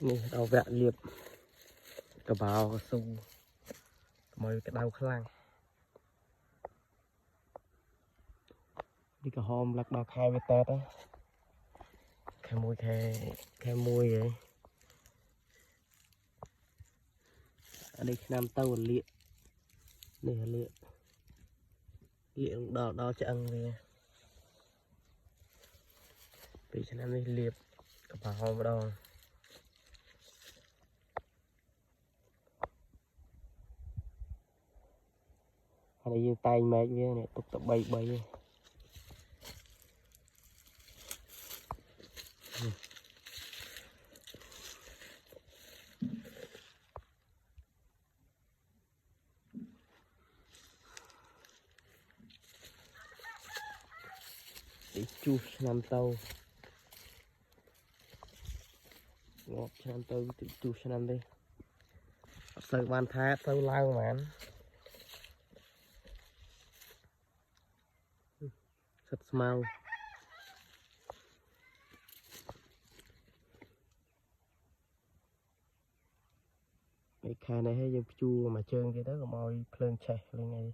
นี่เราแวะเรียบกระเป๋ากระสูมอยกระดาวข้างล่างนี่ก็หอมลักดอกแคร์เวตเตอร์นะแค่มวยแค่มวยvậy ở đây nam tàu liệng đây là liệng đỏ đỏ chăng về vì cho nên đây liệp cái bà hòm ở đâu ở đây dương tay mấy cái này tục tập bay bay để chu nam tàu ngọt nam tàu tự chu nam đây sợ ban thái tàu lao mà rất mau cái khai này hay dùng chua mà trơn cái đó còn mồi phơn chè lên ngay